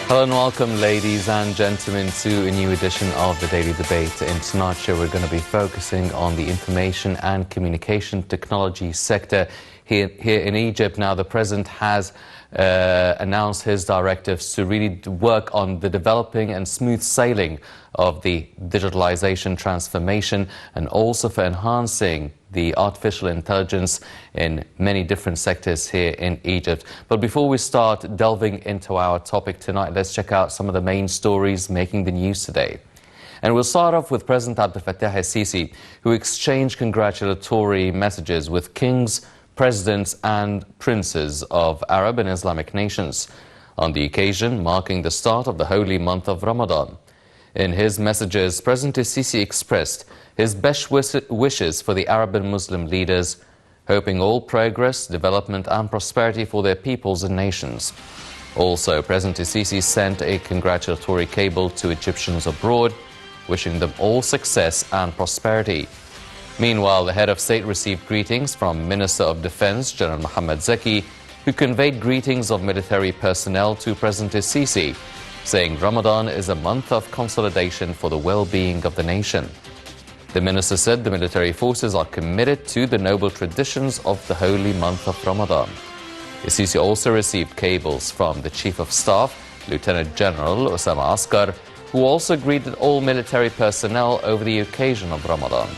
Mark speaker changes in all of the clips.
Speaker 1: Hello and welcome, ladies and gentlemen, to a new edition of the Daily Debate. In tonight's show, we're going to be focusing on the information and communication technology sector here in Egypt. Now, the president has announced his directives to really work on the developing and smooth sailing of the digitalization transformation, and also for enhancing the artificial intelligence in many different sectors here in Egypt. But before we start delving into our topic tonight, let's check out some of the main stories making the news today. And we'll start off with President Abdel Fattah el-Sisi, who exchanged congratulatory messages with kings, presidents and princes of Arab and Islamic nations on the occasion marking the start of the holy month of Ramadan. In his messages, President el-Sisi expressed his best wishes for the Arab and Muslim leaders, hoping all progress, development and prosperity for their peoples and nations. Also, President el-Sisi sent a congratulatory cable to Egyptians abroad, wishing them all success and prosperity. Meanwhile, the head of state received greetings from Minister of Defense, General Mohamed, who conveyed greetings of military personnel to President el-Sisi, saying Ramadan is a month of consolidation for the well-being of the nation. The minister said the military forces are committed to the noble traditions of the holy month of Ramadan. El-Sisi also received cables from the Chief of Staff, Lieutenant General Azzam, who also greeted all military personnel over the occasion of Ramadan.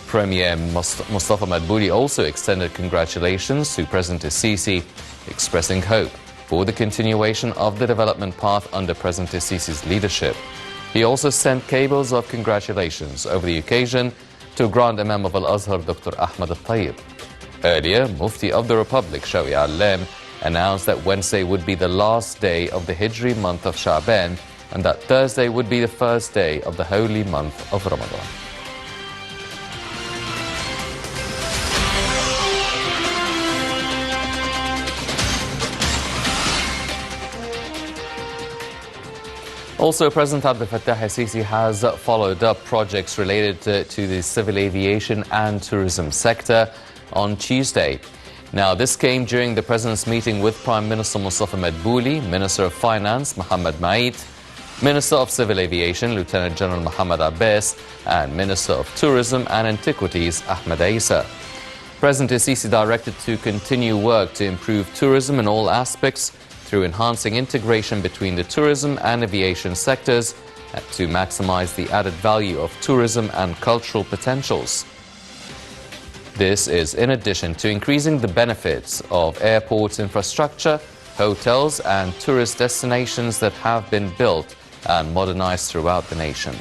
Speaker 1: Premier Mustafa Madbouli also extended congratulations to President el-Sisi, expressing hope for the continuation of the development path under President el-Sisi's leadership. He also sent cables of congratulations over the occasion to Grand Imam of Al-Azhar, Dr. Ahmed al-Tayyib. Earlier, Mufti of the Republic, Shawi al-Lem, announced that Wednesday would be the last day of the Hijri month of Sha'ban and that Thursday would be the first day of the holy month of Ramadan. Also, President Abdel Fattah el-Sisi has followed up projects related to the civil aviation and tourism sector on Tuesday. Now, this came during the President's meeting with Prime Minister Mustafa Madbouli, Minister of Finance Mohamed, Minister of Civil Aviation Lieutenant General Mohamed Abbas, and Minister of Tourism and Antiquities Ahmed Isa. President el-Sisi directed to continue work to improve tourism in all aspects through enhancing integration between the tourism and aviation sectors and to maximize the added value of tourism and cultural potentials. This is in addition to increasing the benefits of airports infrastructure, hotels and tourist destinations that have been built and modernized throughout the nation.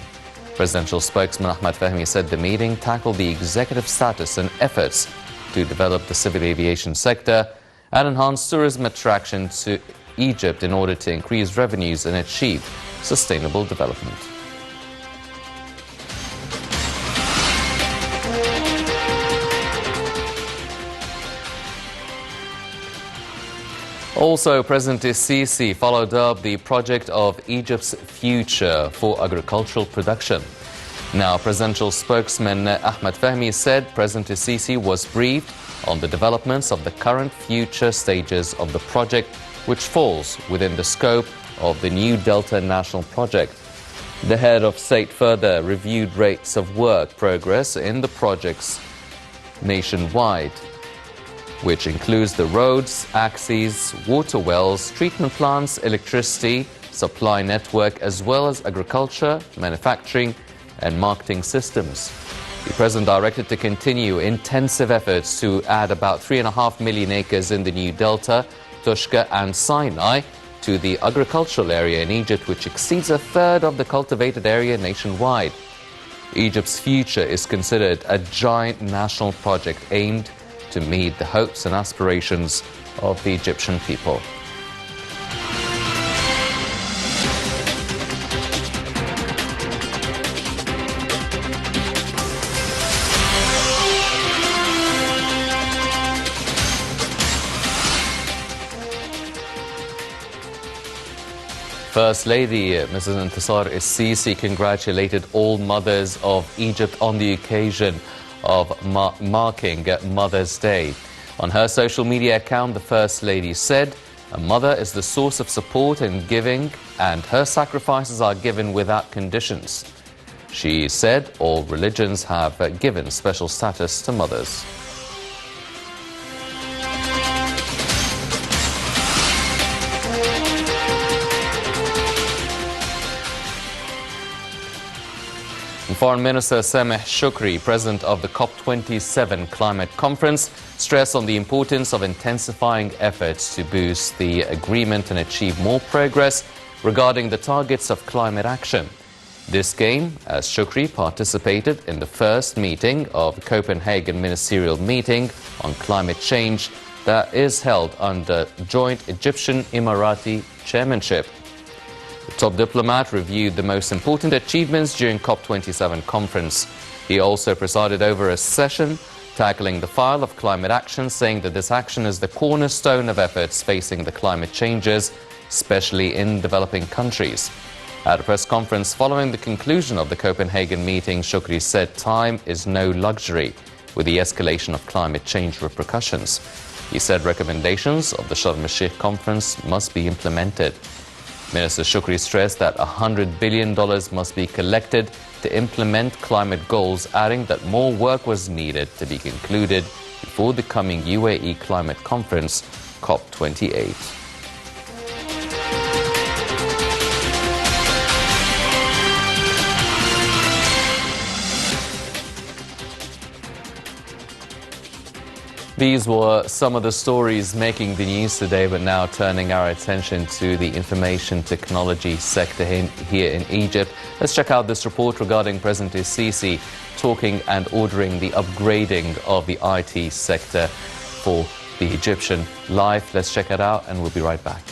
Speaker 1: Presidential spokesman Ahmed Fahmy said the meeting tackled the executive status and efforts to develop the civil aviation sector and enhance tourism attraction to Egypt in order to increase revenues and achieve sustainable development. Also, President el-Sisi followed up the project of Egypt's future for agricultural production. Now, presidential spokesman Ahmed Fahmy said President el-Sisi was briefed on the developments of the current future stages of the project, which falls within the scope of the New Delta National Project. The head of state further reviewed rates of work progress in the projects nationwide, which includes the roads, axes, water wells, treatment plants, electricity, supply network, as well as agriculture, manufacturing and marketing systems. The president directed to continue intensive efforts to add about 3.5 million acres in the New Delta, Tushka and Sinai to the agricultural area in Egypt, which exceeds a third of the cultivated area nationwide. Egypt's future is considered a giant national project aimed to meet the hopes and aspirations of the Egyptian people. First Lady Mrs. Intisar el-Sisi congratulated all mothers of Egypt on the occasion of marking Mother's Day. On her social media account, the First Lady said, A mother is the source of support and giving, and her sacrifices are given without conditions. She said all religions have given special status to mothers. Foreign Minister Sameh Shukri, president of the COP27 climate conference, stressed on the importance of intensifying efforts to boost the agreement and achieve more progress regarding the targets of climate action. This came as Shukri participated in the first meeting of the Copenhagen Ministerial Meeting on Climate Change that is held under joint Egyptian-Emirati chairmanship. The top diplomat reviewed the most important achievements during COP27 conference. He also presided over a session tackling the file of climate action, saying that this action is the cornerstone of efforts facing the climate changes, especially in developing countries. At a press conference following the conclusion of the Copenhagen meeting, Shukri said time is no luxury with the escalation of climate change repercussions. He said recommendations of the Sharm el-Sheikh conference must be implemented. Minister Shukri stressed that $100 billion must be collected to implement climate goals, adding that more work was needed to be concluded before the coming UAE climate conference, COP28. These were some of the stories making the news today, but now turning our attention to the information technology sector here in Egypt. Let's check out this report regarding President Sisi talking and ordering the upgrading of the IT sector for the Egyptian life. Let's check it out and we'll be right back.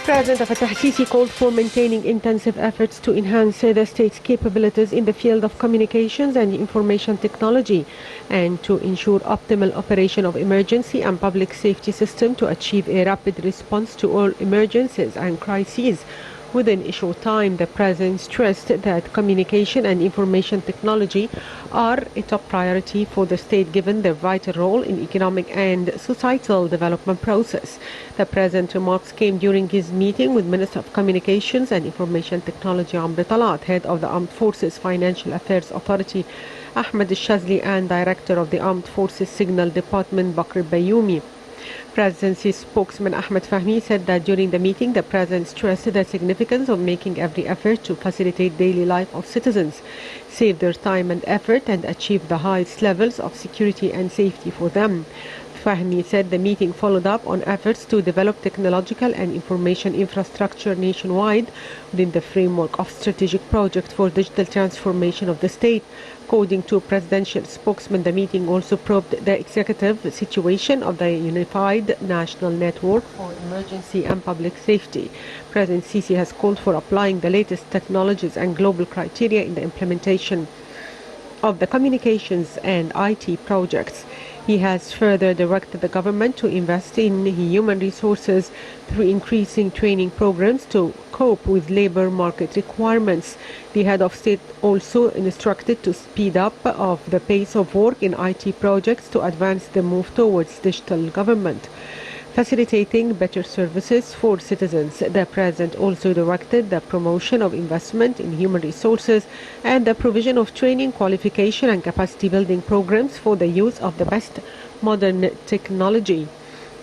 Speaker 2: President Fattah Sisi called for maintaining intensive efforts to enhance the state's capabilities in the field of communications and information technology and to ensure optimal operation of emergency and public safety system to achieve a rapid response to all emergencies and crises. Within a short time, the President stressed that communication and information technology are a top priority for the state given their vital role in economic and societal development process. The President's remarks came during his meeting with Minister of Communications and Information Technology Amr Talat, head of the Armed Forces Financial Affairs Authority Ahmed Shazli, and Director of the Armed Forces Signal Department Bakr Bayoumi. Presidency spokesman Ahmed Fahmi said that during the meeting, the President stressed the significance of making every effort to facilitate daily life of citizens, save their time and effort, and achieve the highest levels of security and safety for them. Fahmi said the meeting followed up on efforts to develop technological and information infrastructure nationwide within the framework of strategic project for digital transformation of the state. According to presidential spokesman, the meeting also probed the executive situation of the Unified National Network for Emergency and Public Safety. President Sisi has called for applying the latest technologies and global criteria in the implementation of the communications and IT projects. He has further directed the government to invest in human resources through increasing training programs to cope with labor market requirements. The head of state also instructed to speed up of the pace of work in IT projects to advance the move towards digital government, facilitating better services for citizens. The President also directed the promotion of investment in human resources and the provision of training, qualification and capacity building programs for the use of the best modern technology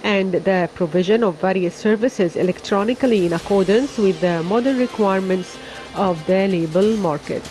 Speaker 2: and the provision of various services electronically in accordance with the modern requirements of the labor market.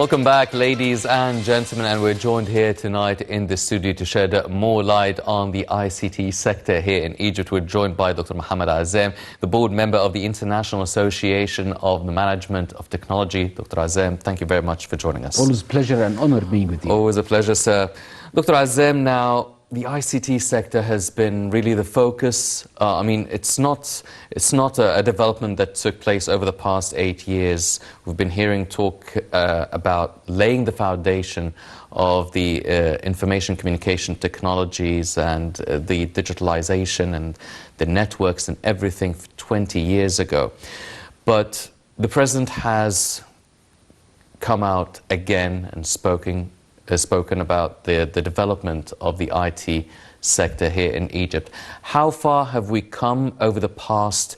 Speaker 1: Welcome back, ladies and gentlemen, and we're joined here tonight in the studio to shed more light on the ICT sector here in Egypt. We're joined by Dr. Mohamed Azzam, the board member of the International Association of the Management of Technology. Dr. Azzam, thank you very much for joining us.
Speaker 3: Always a pleasure and honor being with you.
Speaker 1: Always a pleasure, sir. Dr. Azzam, now, the ICT sector has been really the focus. It's not a development that took place over the past 8 years. We've been hearing talk about laying the foundation of the information communication technologies and the digitalization and the networks and everything 20 years ago. But the president has come out again and spoken about the development of the IT sector here in Egypt. How far have we come over the past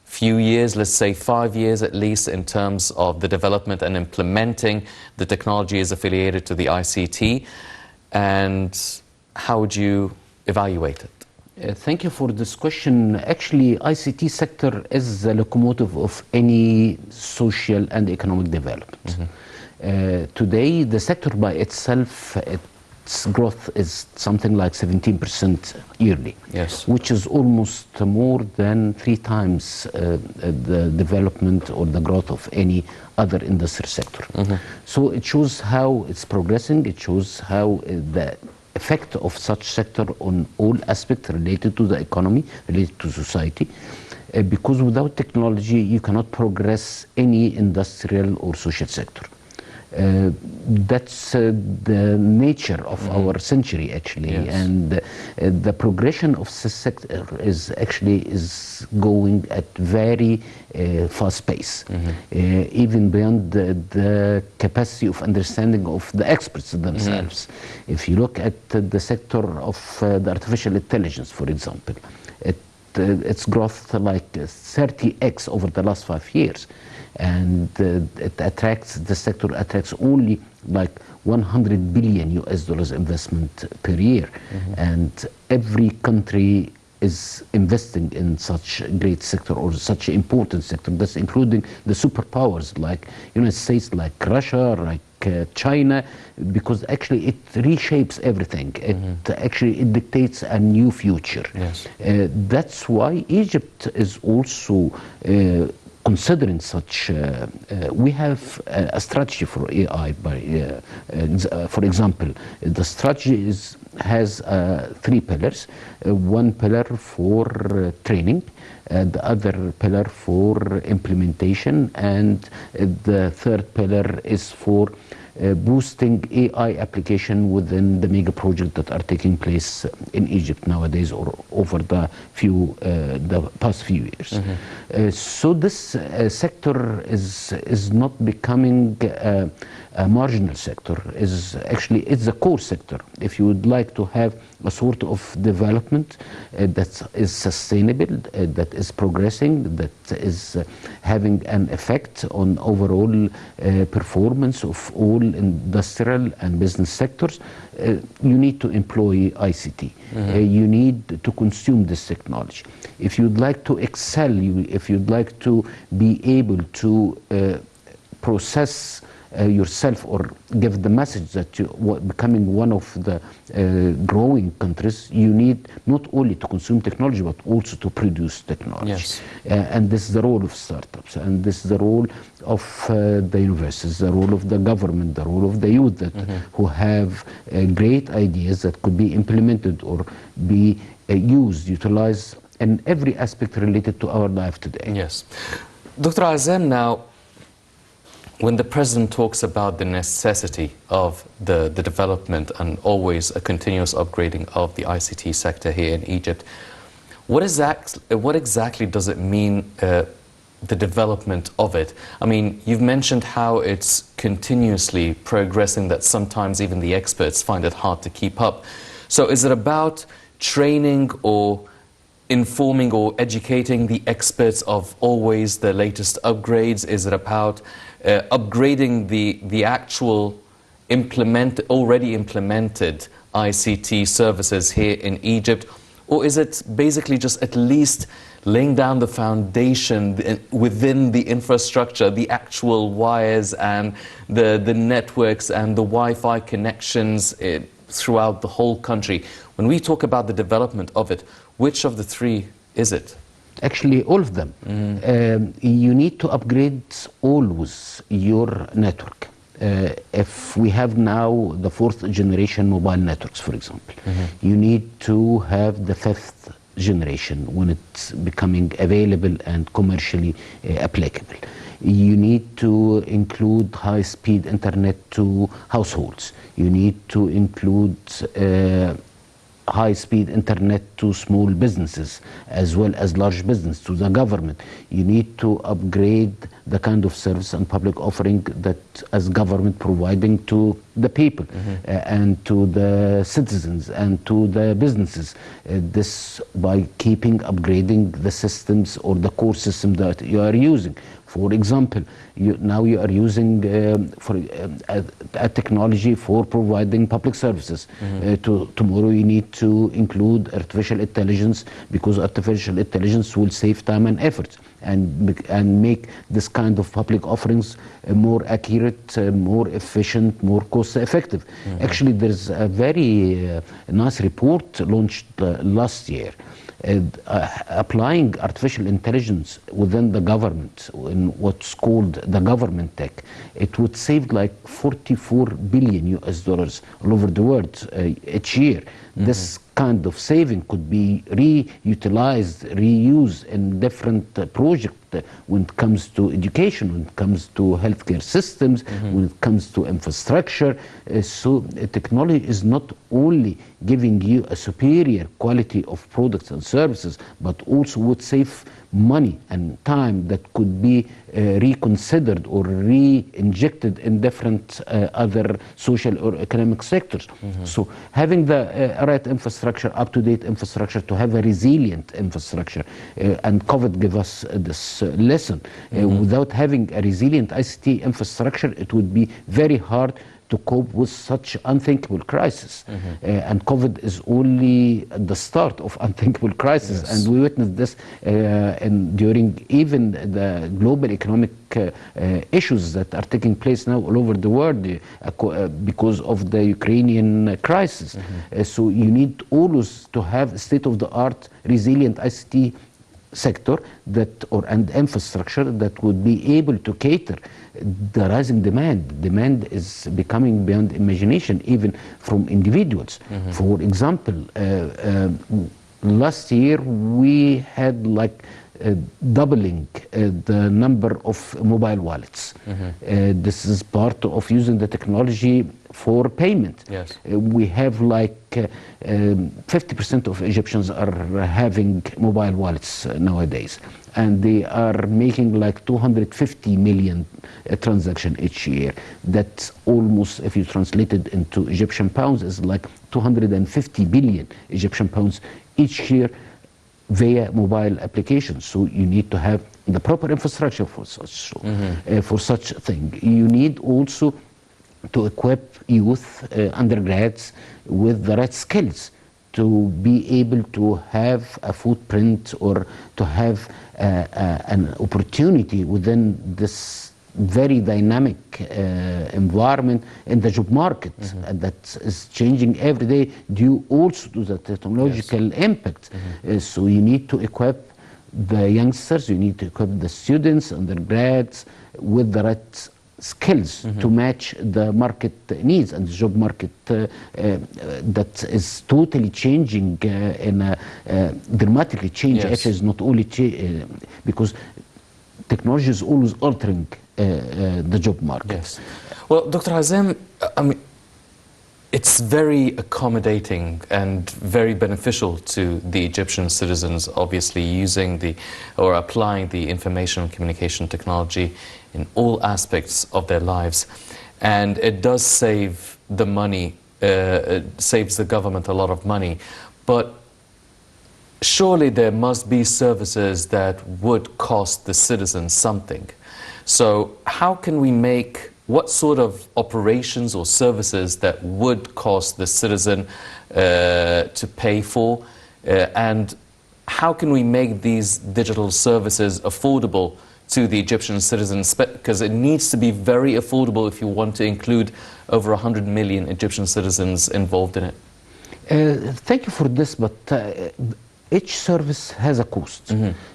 Speaker 1: few years, let's say 5 years at least, in terms of the development and implementing the technologies affiliated to the ICT? And how would you evaluate it?
Speaker 3: Thank you for this question. Actually, ICT sector is the locomotive of any social and economic development. Mm-hmm. Today, the sector by itself, its growth is something like 17% yearly,
Speaker 1: yes,
Speaker 3: which is almost more than 3 times the development or the growth of any other industry sector. Mm-hmm. So it shows how it's progressing. It shows how the effect of such sector on all aspects related to the economy, related to society. Because without technology, you cannot progress any industrial or social sector. That's the nature of our century, actually,
Speaker 1: yes,
Speaker 3: and the progression of the sector is going at very fast pace, even beyond the capacity of understanding of the experts themselves. If you look at the sector of the artificial intelligence, for example, its growth like 30x over the last 5 years. And the sector attracts only like $100 billion investment per year. And every country is investing in such a great sector or such an important sector. That's including the superpowers like United States, like Russia, like China, because actually it reshapes everything. It dictates a new future.
Speaker 1: Yes.
Speaker 3: That's why Egypt is also considering such. We have a strategy for AI. For example, the strategy has 3 pillars. One pillar for training, the other pillar for implementation, and the third pillar is for boosting AI application within the mega projects that are taking place in Egypt nowadays or over the past few years. So this sector is not becoming a marginal sector. It's a core sector. If you would like to have a sort of development that is sustainable, that is progressing, that is having an effect on overall performance of all industrial and business sectors, you need to employ ICT. You need to consume this technology. If you'd like to excel, if you'd like to be able to process yourself or give the message that you're becoming one of the growing countries, you need not only to consume technology but also to produce technology.
Speaker 1: Yes.
Speaker 3: And this is the role of startups, and this is the role of the universities, the role of the government, the role of the youth who have great ideas that could be implemented or be utilized in every aspect related to our life today.
Speaker 1: Yes. Dr. Azzam, now, when the president talks about the necessity of the development and always a continuous upgrading of the ICT sector here in Egypt, what exactly does it mean, the development of it? I mean, you've mentioned how it's continuously progressing, that sometimes even the experts find it hard to keep up. So is it about training or informing or educating the experts of always the latest upgrades? Is it about upgrading the actual already implemented ICT services here in Egypt? Or is it basically just at least laying down the foundation within the infrastructure, the actual wires and the networks and the Wi-Fi connections throughout the whole country? When we talk about the development of it, which of the three is it?
Speaker 3: Actually, all of them. You need to upgrade always your network. If we have now the 4th generation mobile networks, for example, you need to have the 5th generation when it's becoming available and commercially applicable. You need to include high-speed internet to households. You need to include high-speed internet to small businesses as well as large business, to the government. You need to upgrade the kind of service and public offering that as government providing to the people and to the citizens and to the businesses. This by keeping upgrading the systems or the core system that you are using. For example, now you are using a technology for providing public services. Tomorrow you need to include artificial intelligence, because artificial intelligence will save time and effort and make this kind of public offerings more accurate, more efficient, more cost effective. Actually, there's a very nice report launched last year applying artificial intelligence within the government in what's called the government tech. It would save like $44 billion all over the world each year. This kind of saving could be reutilized, reused in different projects when it comes to education, when it comes to healthcare systems, when it comes to infrastructure. So technology is not only giving you a superior quality of products and services, but also would save money and time that could be reconsidered or re-injected in different other social or economic sectors. So having the right infrastructure, up-to-date infrastructure, to have a resilient infrastructure, and COVID gave us this lesson. Without having a resilient ICT infrastructure, it would be very hard to cope with such unthinkable crisis. And COVID is only the start of unthinkable crisis. And we witnessed this during even the global economic issues that are taking place now all over the world because of the Ukrainian crisis. So you need always to have state-of-the-art resilient ICT sector and infrastructure that would be able to cater the rising demand. Demand is becoming beyond imagination, even from individuals. For example, last year we had like doubling the number of mobile wallets. This is part of using the technology for payment.
Speaker 1: Yes.
Speaker 3: We have like 50% of Egyptians are having mobile wallets nowadays, and they are making like 250 million transactions each year. That's almost, if you translate it into Egyptian pounds, is like 250 billion Egyptian pounds each year via mobile applications. So you need to have the proper infrastructure for such thing. You need also to equip youth, undergrads, with the right skills to be able to have a footprint or to have an opportunity within this very dynamic environment in the job market that is changing every day due also to the technological impact. So you need to equip the youngsters, you need to equip the students, undergrads with the right skills to match the market needs and the job market that is totally changing in a dramatically changing. Actually, it's not only because technology is always altering the job market.
Speaker 1: Yes. Well, Dr. Azzam, I mean, it's very accommodating and very beneficial to the Egyptian citizens, obviously using or applying the information and communication technology in all aspects of their lives. And it does save the money, it saves the government a lot of money. But surely there must be services that would cost the citizens something. So how can we make, what sort of operations or services that would cost the citizen to pay for And how can we make these digital services affordable to the Egyptian citizens? Because it needs to be very affordable if you want to include over 100 million Egyptian citizens involved in it.
Speaker 3: Thank you for this, but each service has a cost.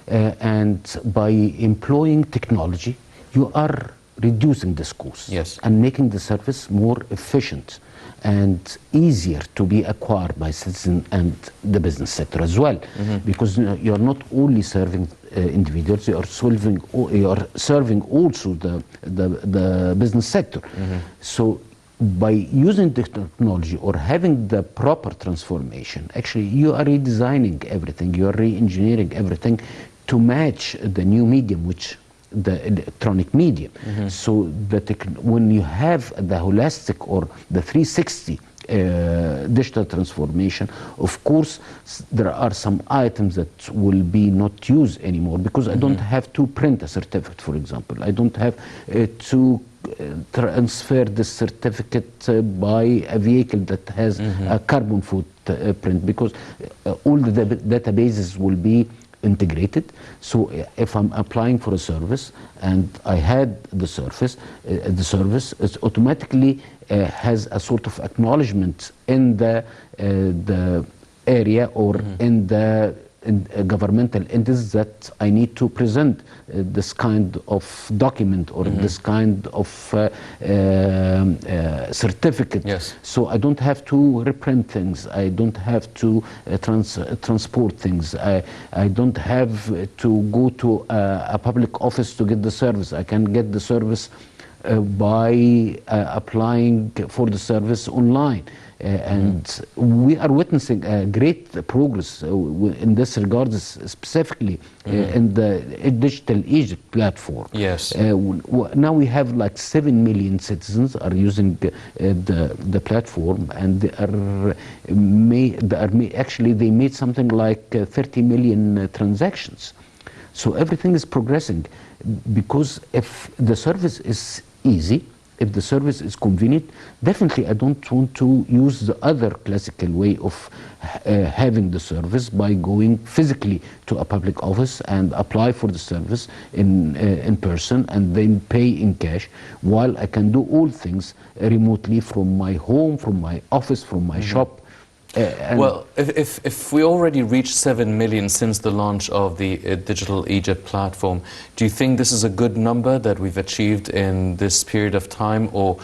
Speaker 3: And by employing technology, you are reducing this cost.
Speaker 1: Yes.
Speaker 3: And making the service more efficient and easier to be acquired by citizens and the business sector as well. Because you are not only serving individuals, you are serving also the business sector. So by using the technology or having the proper transformation, actually you are redesigning everything, you are re-engineering everything to match the new medium, which the electronic medium. So when you have the holistic or the 360 digital transformation, of course there are some items that will be not used anymore, because I don't have to print a certificate, for example. I don't have to transfer this certificate by a vehicle that has a carbon footprint, because all the databases will be integrated. So if I'm applying for a service and I had the service it automatically has a sort of acknowledgement in the area or in the governmental entities that I need to present this kind of document or this kind of certificate.
Speaker 1: Yes.
Speaker 3: So I don't have to reprint things. I don't have to transport things. I don't have to go to a public office to get the service. I can get the service by applying for the service online. And we are witnessing great progress in this regard, specifically in the Digital Egypt platform.
Speaker 1: Yes.
Speaker 3: Now we have like 7 million citizens are using the platform, and actually they made something like 30 million transactions. So everything is progressing, because if the service is easy, if the service is convenient, definitely I don't want to use the other classical way of having the service by going physically to a public office and apply for the service in person and then pay in cash, while I can do all things remotely from my home, from my office, from my shop.
Speaker 1: Well, if we already reached 7 million since the launch of the Digital Egypt platform, do you think this is a good number that we've achieved in this period of time, or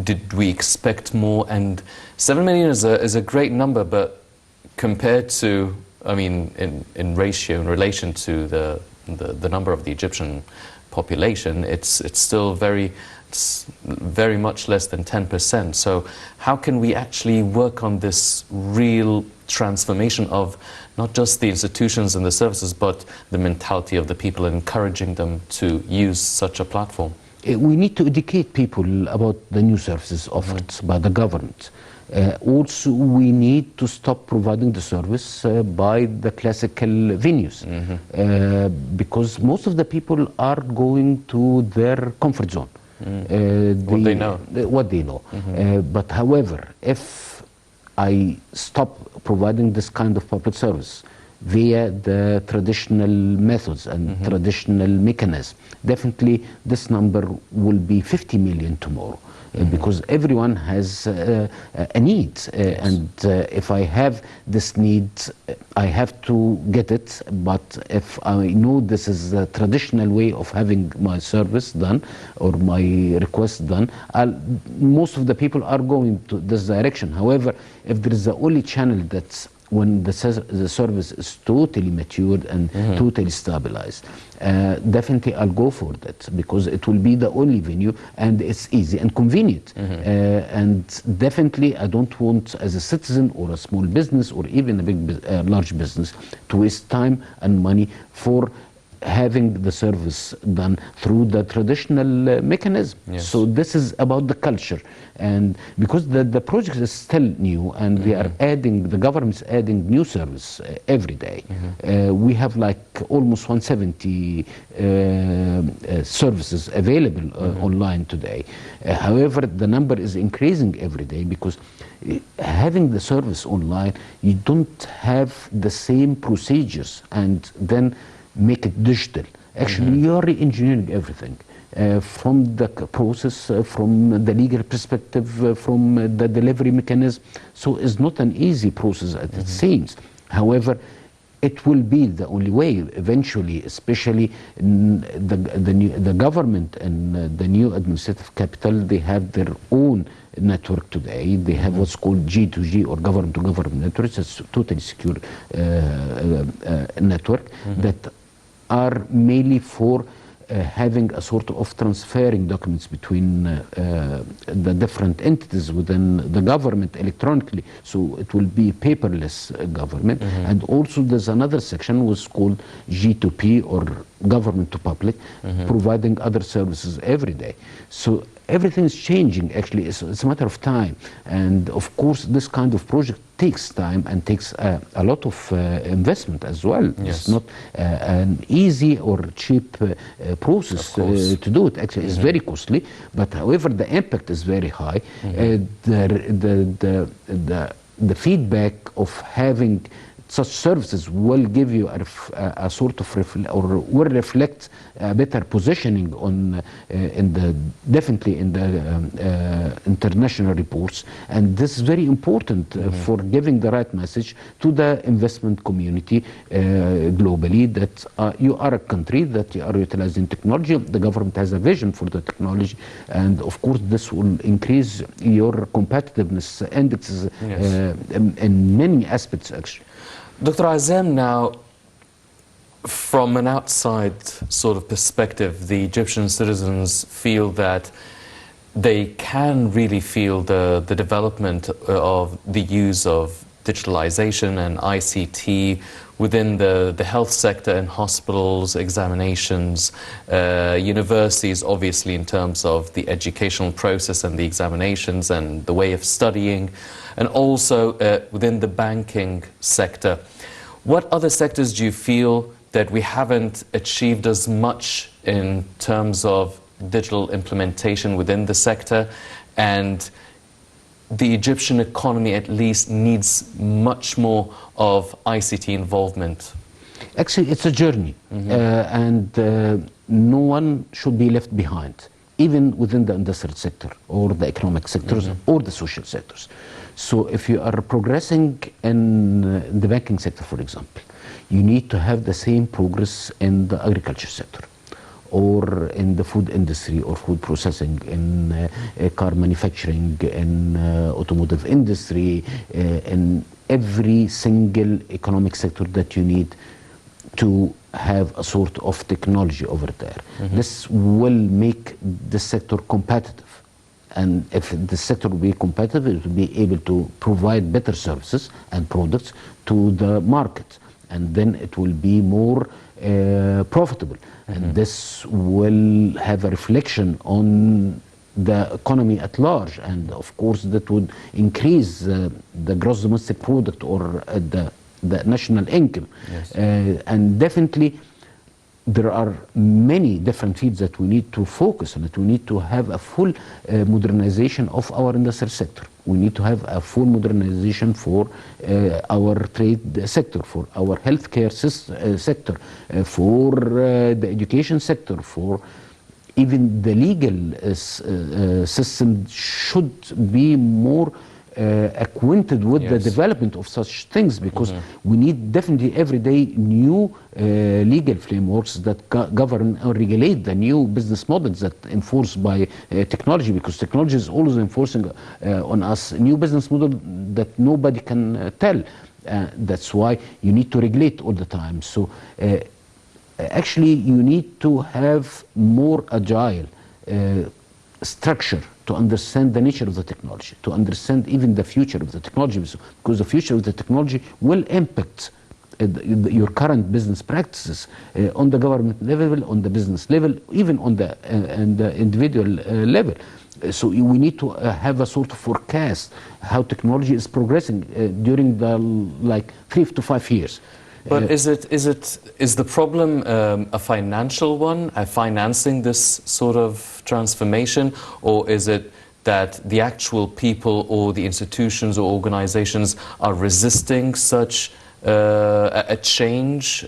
Speaker 1: did we expect more? And 7 million is a great number, but compared to, I mean, in relation to the number of the Egyptian population, it's still very much less than 10%. So how can we actually work on this real transformation of not just the institutions and the services, but the mentality of the people, encouraging them to use such a platform?
Speaker 3: We need to educate people about the new services offered by the government. Also, we need to stop providing the service by the classical venues, because most of the people are going to their comfort zone.
Speaker 1: What they know.
Speaker 3: What they know. But however, if I stop providing this kind of public service via the traditional methods and traditional mechanisms, definitely this number will be 50 million tomorrow. Because everyone has a need, and if I have this need, I have to get it. But if I know this is the traditional way of having my service done or my request done, most of the people are going to this direction. However, if there is the only channel that's when the service is totally matured and totally stabilized, definitely I'll go for that, because it will be the only venue and it's easy and convenient. And definitely I don't want, as a citizen or a small business or even a large business, to waste time and money for having the service done through the traditional mechanism.
Speaker 1: Yes.
Speaker 3: So this is about the culture, and because the project is still new, and we are adding, the government is adding new service every day. We have like almost 170 services available online today. However, the number is increasing every day, because having the service online, you don't have the same procedures and then make it digital. Actually, you are re-engineering everything. From the process, from the legal perspective, from the delivery mechanism. So it's not an easy process as it seems. However, it will be the only way eventually, especially the government and the new administrative capital, they have their own network today. They have what's called G2G, or government-to-government networks. It's a totally secure network that are mainly for having a sort of transferring documents between the different entities within the government electronically. So it will be paperless government. And also there's another section was called G2P, or government to public, providing other services every day. So everything is changing. Actually, it's a matter of time. And of course, this kind of project takes time and takes a lot of investment as well.
Speaker 1: Yes.
Speaker 3: It's not an easy or cheap process to do it. Actually, it's very costly, but however, the impact is very high. The feedback of having such services will give you a sort of will reflect a better positioning on definitely in the international reports, and this is very important for giving the right message to the investment community globally, that you are a country that you are utilizing technology. The government has a vision for the technology, and of course this will increase your competitiveness indexes in many aspects actually.
Speaker 1: Dr. Azzam, now, from an outside sort of perspective, the Egyptian citizens feel that they can really feel the development of the use of digitalization and ICT within the health sector and hospitals, examinations, universities, obviously in terms of the educational process and the examinations and the way of studying, and also within the banking sector. What other sectors do you feel that we haven't achieved as much in terms of digital implementation within the sector, and the Egyptian economy at least needs much more of ICT involvement?
Speaker 3: Actually, it's a journey, and no one should be left behind, even within the industrial sector or the economic sectors or the social sectors. So if you are progressing in the banking sector, for example, you need to have the same progress in the agriculture sector, or in the food industry or food processing, in car manufacturing, in automotive industry, in every single economic sector that you need to have a sort of technology over there. This will make the sector competitive. And if the sector will be competitive, it will be able to provide better services and products to the market. And then it will be more profitable. And this will have a reflection on the economy at large. And of course, that would increase the gross domestic product, or the national income.
Speaker 1: Yes.
Speaker 3: And definitely, there are many different fields that we need to focus on it. We need to have a full modernization of our industrial sector. We need to have a full modernization for our trade sector, for our healthcare sector, for the education sector, for even the legal system should be more acquainted with the development of such things, because we need definitely every day new legal frameworks that govern or regulate the new business models that enforced by technology, because technology is always enforcing on us new business model that nobody can tell. That's why you need to regulate all the time. So actually you need to have more agile structure to understand the nature of the technology, to understand even the future of the technology, because the future of the technology will impact your current business practices on the government level, on the business level, even on the individual level. So we need to have a sort of forecast how technology is progressing during the 3 to 5 years.
Speaker 1: But is the problem a financial one, financing this sort of transformation, or is it that the actual people or the institutions or organizations are resisting such a change,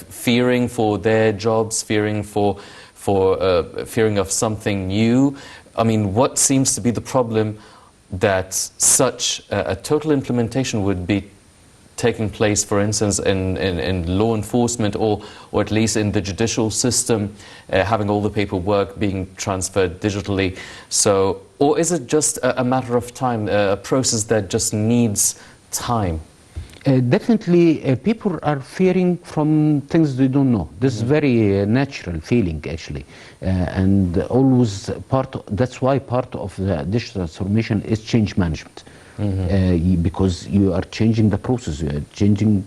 Speaker 1: fearing for their jobs, fearing of something new? I mean, what seems to be the problem that such a total implementation would be taking place, for instance, in law enforcement or at least in the judicial system, having all the paperwork being transferred digitally? So, or is it just a matter of time, a process that just needs time?
Speaker 3: Definitely, people are fearing from things they don't know. This is very natural feeling, actually, and always that's why part of the digital transformation is change management. Because you are changing the process, you are changing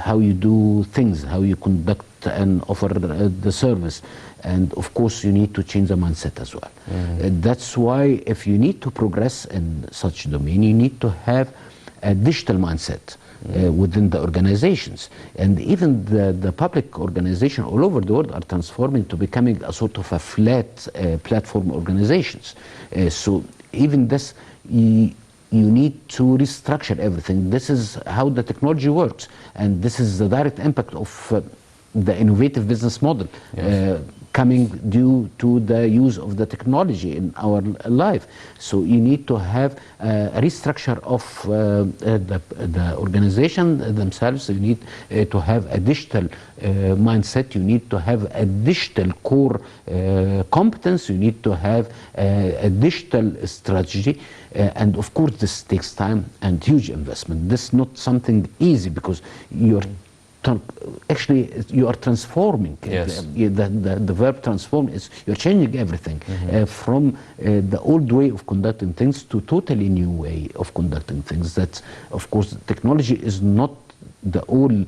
Speaker 3: how you do things, how you conduct and offer the service, and of course you need to change the mindset as well. That's why if you need to progress in such domain, you need to have a digital mindset within the organizations, and even the public organization all over the world are transforming to becoming a sort of a flat platform organizations. So even this, you need to restructure everything. This is how the technology works, and this is the direct impact of the innovative business model coming due to the use of the technology in our life. So you need to have a restructure of the organization themselves. You need to have a digital mindset. You need to have a digital core competence. You need to have a digital strategy. And of course, this takes time and huge investment. This is not something easy, because you are transforming.
Speaker 1: Yes.
Speaker 3: The verb transform is you're changing everything from the old way of conducting things to totally new way of conducting things. That, of course, technology is not the all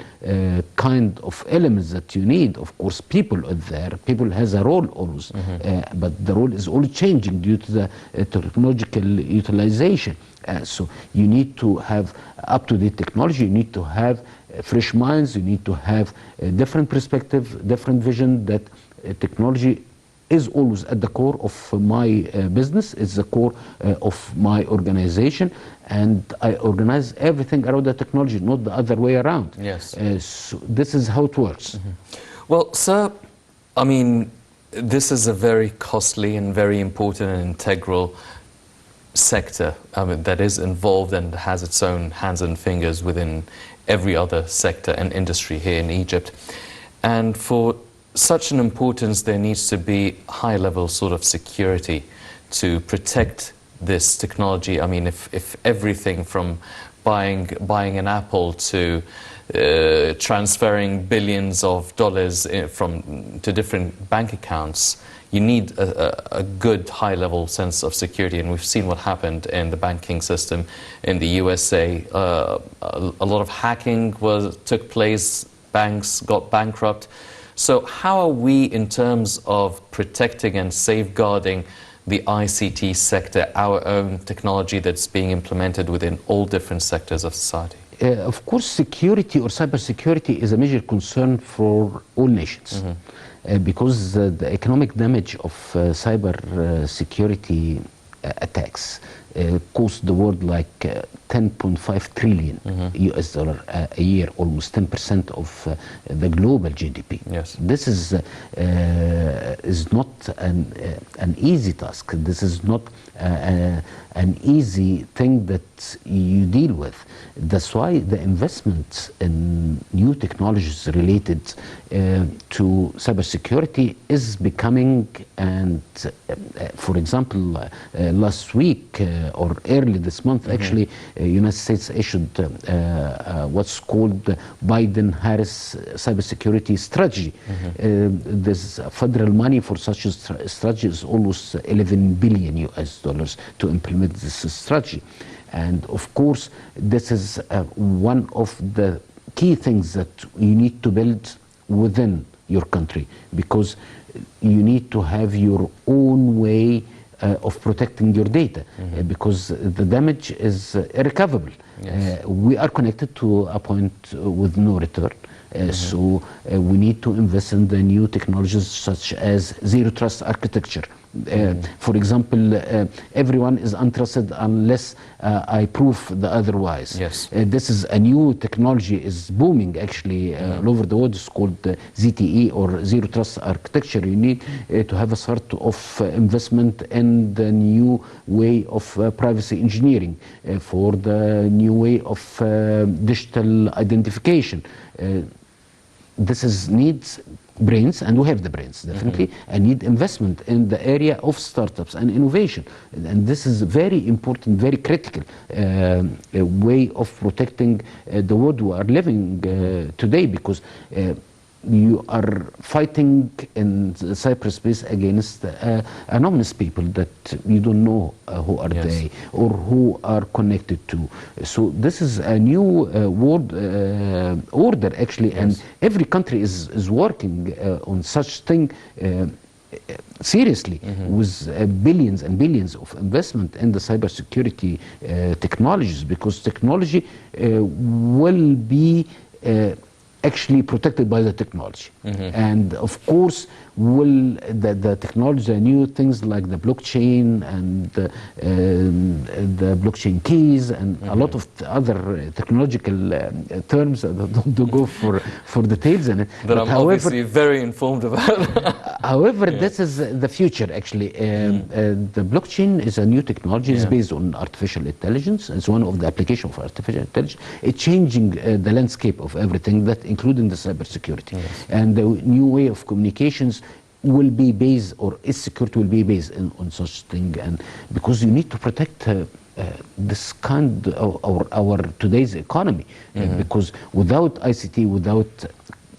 Speaker 3: kind of elements that you need. Of course, people are there. People has a role always, but the role is always changing due to the technological utilization. So you need to have up-to-date technology. You need to have fresh minds. You need to have a different perspective, different vision. That technology is always at the core of my business. It's the core of my organization, and I organize everything around the technology, not the other way around.
Speaker 1: Yes.
Speaker 3: So this is how it works.
Speaker 1: Well, sir, I mean, this is a very costly and very important and integral sector that is involved and has its own hands and fingers within every other sector and industry here in Egypt. And for such an importance, there needs to be high-level sort of security to protect this technology. I mean, if everything from buying an Apple to transferring billions of dollars to different bank accounts, you need a good high-level sense of security, and we've seen what happened in the banking system in the USA. A lot of hacking took place, banks got bankrupt. So how are we, in terms of protecting and safeguarding the ICT sector, our own technology that's being implemented within all different sectors of society?
Speaker 3: Of course, security or cybersecurity is a major concern for all nations. Because the economic damage of cyber security attacks cost the world like 10.5 trillion US dollar a year, almost 10% of the global GDP.
Speaker 1: Yes.
Speaker 3: This is not an easy task. This is not an easy thing that you deal with. That's why the investment in new technologies related to cybersecurity is becoming, and for example, last week or early this month, actually, United States issued what's called the Biden-Harris cybersecurity strategy. There's federal money for such a strategy is almost 11 billion US dollars to implement this strategy. And of course, this is one of the key things that you need to build within your country, because you need to have your own way of protecting your data, because the damage is irrecoverable.
Speaker 1: Yes.
Speaker 3: We are connected to a point with no return. So we need to invest in the new technologies such as zero trust architecture. For example, everyone is untrusted unless I prove the otherwise.
Speaker 1: Yes.
Speaker 3: This is a new technology, is booming actually all over the world. It's called ZTE, or zero trust architecture. You need to have a sort of investment in the new way of privacy engineering, for the new way of digital identification. This needs brains, and we have the brains definitely, and need investment in the area of startups and innovation. And this is very important, very critical way of protecting the world we are living today, because you are fighting in cyberspace against anonymous people that you don't know who are they or who are connected to. So this is a new world order actually, and every country is working on such thing seriously, with billions and billions of investment in the cybersecurity technologies, because technology will be actually protected by the technology. And of course, will the technology, new things like the blockchain and the blockchain keys and a lot of other technological terms. I don't go for details in it.
Speaker 1: That I'm obviously very informed about.
Speaker 3: However, this is the future actually. The blockchain is a new technology. It's based on artificial intelligence. It's one of the applications of artificial intelligence. It's changing the landscape of everything, that including the cybersecurity. And the new way of communications will be based, or its security will be based on such thing. And because you need to protect this kind of our today's economy, because without ICT, without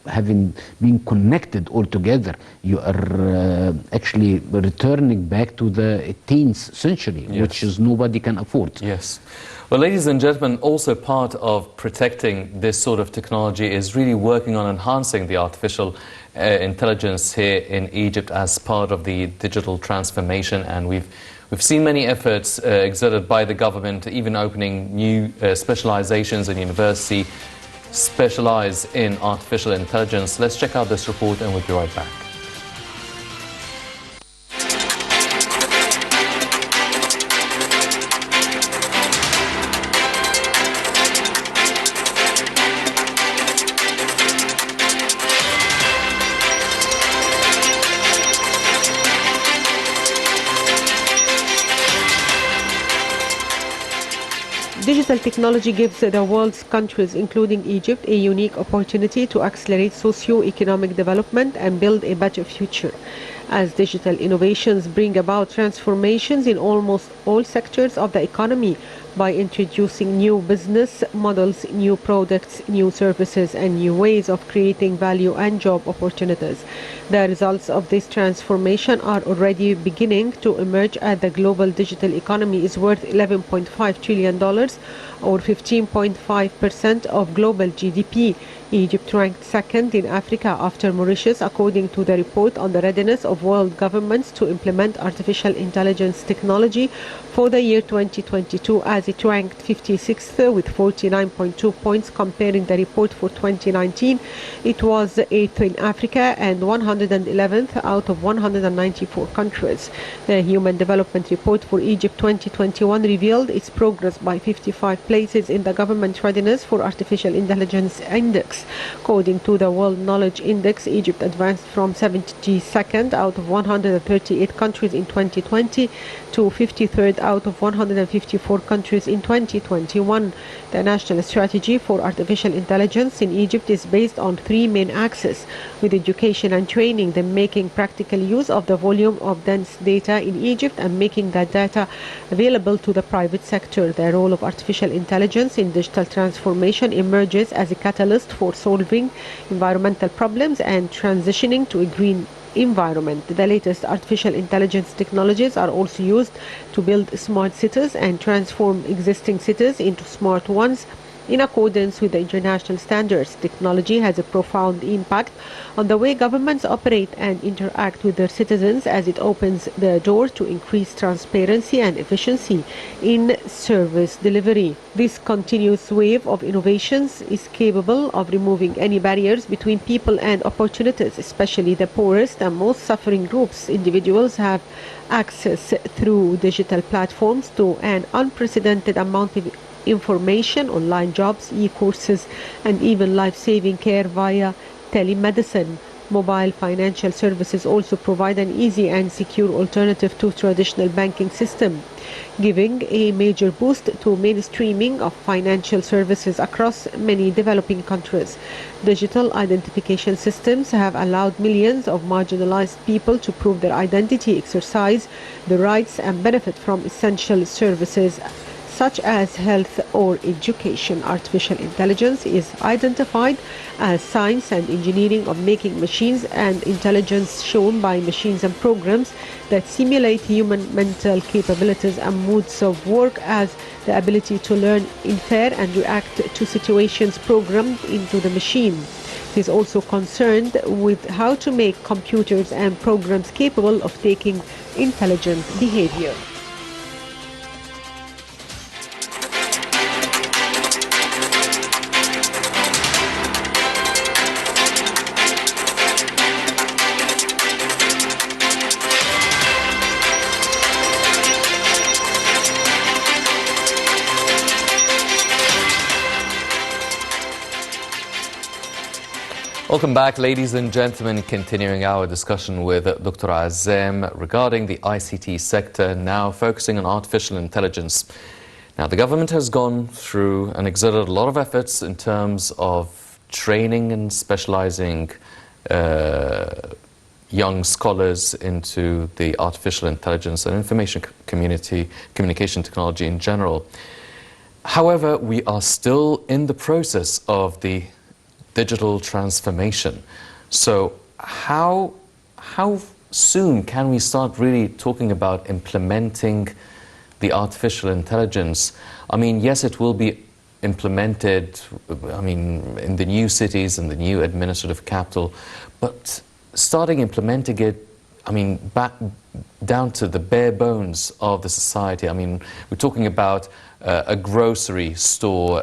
Speaker 3: having been connected all together, you are actually returning back to the 18th century, which is nobody can afford.
Speaker 1: Yes. Well, ladies and gentlemen, also part of protecting this sort of technology is really working on enhancing the artificial intelligence here in Egypt as part of the digital transformation. And we've seen many efforts exerted by the government, even opening new specializations in university specialize in artificial intelligence. Let's check out this report and we'll be right back.
Speaker 2: Digital technology gives the world's countries, including Egypt, a unique opportunity to accelerate socio-economic development and build a better future. As digital innovations bring about transformations in almost all sectors of the economy by introducing new business models, new products, new services, and new ways of creating value and job opportunities. The results of this transformation are already beginning to emerge, as the global digital economy is worth $11.5 trillion, or 15.5% of global GDP. Egypt ranked second in Africa after Mauritius, according to the report on the readiness of world governments to implement artificial intelligence technology for the year 2022, as it ranked 56th with 49.2 points. Comparing the report for 2019, it was 8th in Africa and 111th out of 194 countries. The Human Development Report for Egypt 2021 revealed its progress by 55 places in the Government Readiness for Artificial Intelligence Index. According to the World Knowledge Index, Egypt advanced from 72nd out of 138 countries in 2020 to 53rd out of 154 countries in 2021. The national strategy for artificial intelligence in Egypt is based on three main axes, with education and training, then making practical use of the volume of dense data in Egypt and making that data available to the private sector. The role of artificial intelligence in digital transformation emerges as a catalyst for solving environmental problems and transitioning to a green environment. The latest artificial intelligence technologies are also used to build smart cities and transform existing cities into smart ones, in accordance with the international standards. Technology has a profound impact on the way governments operate and interact with their citizens, as it opens the door to increased transparency and efficiency in service delivery. This continuous wave of innovations is capable of removing any barriers between people and opportunities, especially the poorest and most suffering groups. Individuals have access through digital platforms to an unprecedented amount of information, online jobs, e-courses, and even life-saving care via telemedicine. Mobile financial services also provide an easy and secure alternative to traditional banking system, giving a major boost to mainstreaming of financial services across many developing countries. Digital identification systems have allowed millions of marginalized people to prove their identity, exercise their rights, and benefit from essential services such as health or education. Artificial intelligence is identified as science and engineering of making machines and intelligence shown by machines and programs that simulate human mental capabilities and moods of work, as the ability to learn, infer, and react to situations programmed into the machine. It is also concerned with how to make computers and programs capable of taking intelligent behavior.
Speaker 1: Welcome back, ladies and gentlemen. Continuing our discussion with Dr. Azzam regarding the ICT sector, now focusing on artificial intelligence. Now, the government has gone through and exerted a lot of efforts in terms of training and specializing young scholars into the artificial intelligence and information communication technology in general. However, we are still in the process of the digital transformation. So how soon can we start really talking about implementing the artificial intelligence? I mean, yes, it will be implemented, I mean, in the new cities and the new administrative capital, but starting implementing it, I mean, back down to the bare bones of the society. I mean, we're talking about a grocery store,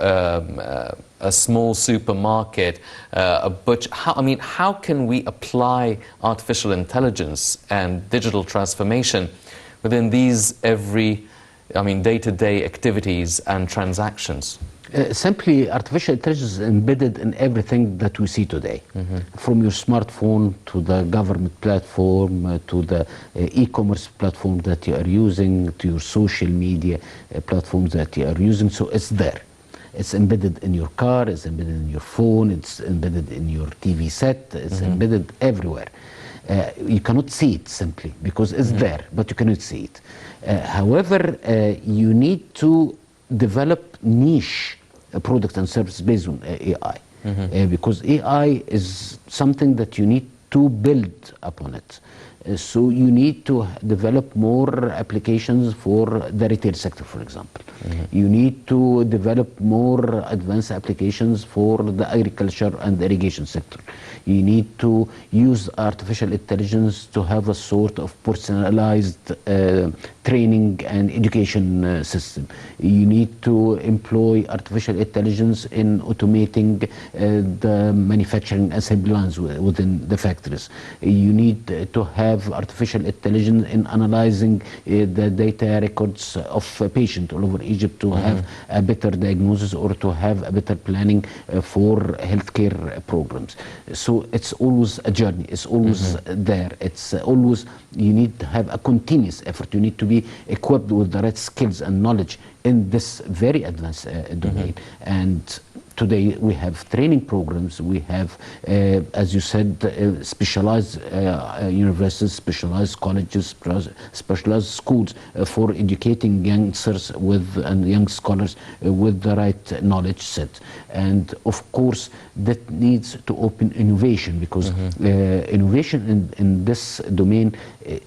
Speaker 1: a small supermarket, a butcher. How can we apply artificial intelligence and digital transformation within these day-to-day activities and transactions?
Speaker 3: Simply, artificial intelligence is embedded in everything that we see today, from your smartphone to the government platform, to the e-commerce platform that you are using, to your social media platforms that you are using. So it's there. It's embedded in your car, it's embedded in your phone, it's embedded in your TV set, it's embedded everywhere. You cannot see it simply because it's there, but you cannot see it. However, you need to develop niche products and services based on AI, because AI is something that you need to build upon it. So you need to develop more applications for the retail sector, for example. You need to develop more advanced applications for the agriculture and irrigation sector. You need to use artificial intelligence to have a sort of personalized training and education system. You need to employ artificial intelligence in automating the manufacturing assembly lines within the factories. You need to have artificial intelligence in analyzing the data records of patients all over Egypt to have a better diagnosis or to have a better planning for healthcare programs. So it's always a journey. It's always there. It's always, you need to have a continuous effort. You need to be equipped with the right skills and knowledge in this very advanced domain. And today we have training programs, we have, as you said, specialized universities, specialized colleges, specialized schools for educating youngsters and young scholars with the right knowledge set. And of course, that needs to open innovation, because innovation in this domain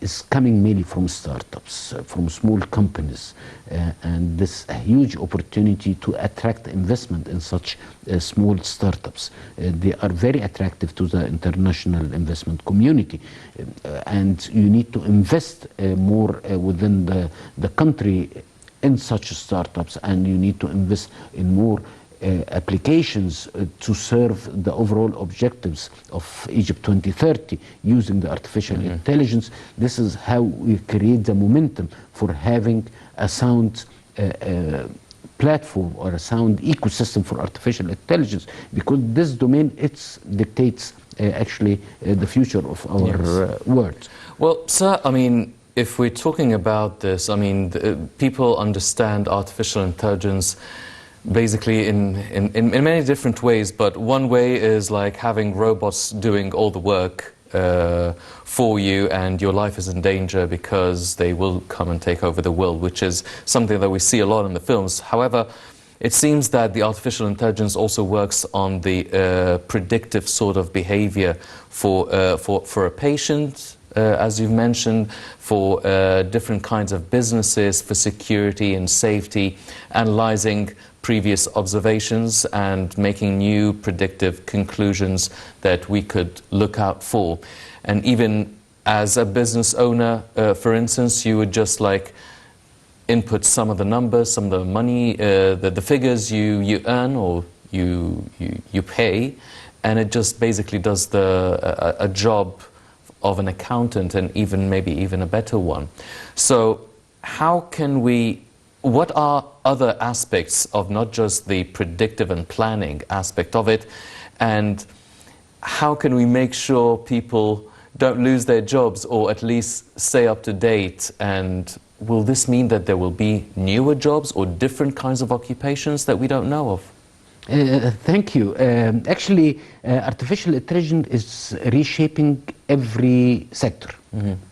Speaker 3: is coming mainly from startups, from small companies, and this is a huge opportunity to attract investment in such small startups. They are very attractive to the international investment community, and you need to invest more within the country in such startups, and you need to invest in more applications to serve the overall objectives of Egypt 2030 using the artificial intelligence. This is how we create the momentum for having a sound platform or a sound ecosystem for artificial intelligence, because this domain dictates actually the future of our world.
Speaker 1: Well, sir, I mean, if we're talking about this, I mean, people understand artificial intelligence basically in many different ways, but one way is like having robots doing all the work for you, and your life is in danger because they will come and take over the world, which is something that we see a lot in the films. However, it seems that the artificial intelligence also works on the predictive sort of behavior for a patient, as you've mentioned, for different kinds of businesses, for security and safety, analyzing previous observations and making new predictive conclusions that we could look out for. And even as a business owner, for instance, you would just like input some of the numbers, some of the money, the figures you earn or you pay, and it just basically does a job of an accountant, and maybe even a better one. So how can we, what are other aspects of not just the predictive and planning aspect of it, and how can we make sure people don't lose their jobs, or at least stay up to date? And will this mean that there will be newer jobs or different kinds of occupations that we don't know of?
Speaker 3: Thank you. Actually, artificial intelligence is reshaping every sector,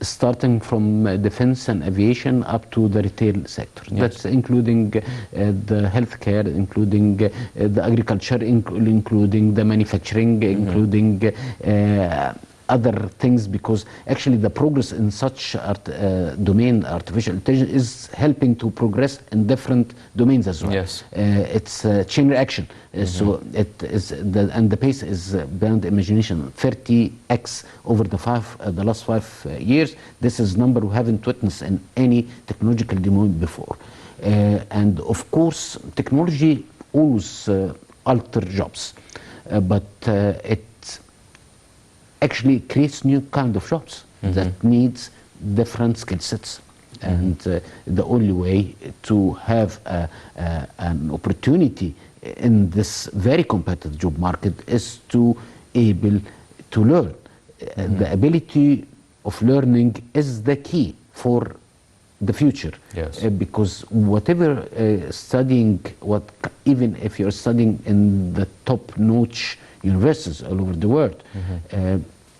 Speaker 3: starting from defense and aviation up to the retail sector.
Speaker 1: Yes.
Speaker 3: That's including the healthcare, including the agriculture, including the manufacturing, including other things, because actually the progress in such domain, artificial intelligence, is helping to progress in different domains as well.
Speaker 1: Yes.
Speaker 3: It's chain reaction, so it is, and the pace is beyond imagination, 30x over the last 5 years. This is a number we haven't witnessed in any technological domain before. And of course, technology always alter jobs, but it actually creates new kind of jobs that needs different skill sets. And the only way to have an opportunity in this very competitive job market is to able to learn. The ability of learning is the key for the future.
Speaker 1: Yes.
Speaker 3: Because whatever studying, even if you're studying in the top-notch universities all over the world,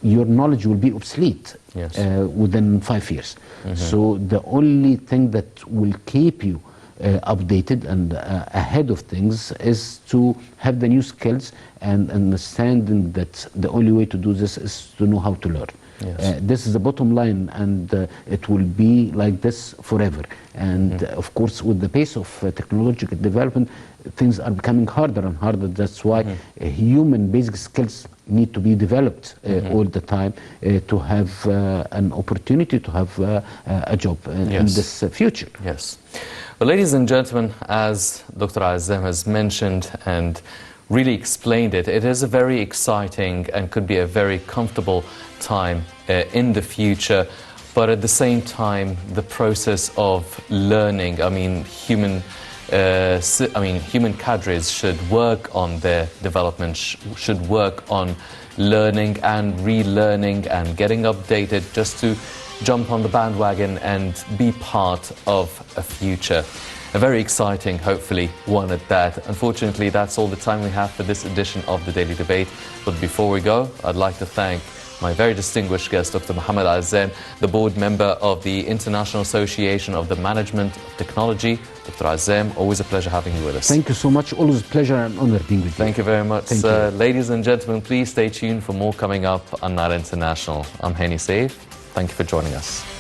Speaker 3: your knowledge will be obsolete within 5 years. So the only thing that will keep you updated and ahead of things is to have the new skills, and understanding that the only way to do this is to know how to learn.
Speaker 1: Yes.
Speaker 3: This is the bottom line, and it will be like this forever. And of course, with the pace of technological development, things are becoming harder and harder. That's why human basic skills need to be developed all the time to have an opportunity to have a job in this future.
Speaker 1: Yes. Well, ladies and gentlemen, as Dr. Azzam has mentioned and really explained it, it is a very exciting and could be a very comfortable time in the future. But at the same time, the process of learning, I mean, human cadres should work on their development, should work on learning and relearning and getting updated, just to jump on the bandwagon and be part of a future. a very exciting, hopefully, one at that. Unfortunately, that's all the time we have for this edition of the Daily Debate. But before we go, I'd like to thank my very distinguished guest, Dr. Mohamed Azzam, the board member of the International Association of the Management of Technology. Dr. Azzam, always a pleasure having you with us.
Speaker 3: Thank you so much. Always a pleasure and honor being with you.
Speaker 1: Thank you very much.
Speaker 3: Thank you.
Speaker 1: Ladies and gentlemen, please stay tuned for more coming up on Nile International. I'm Hani Saif. Thank you for joining us.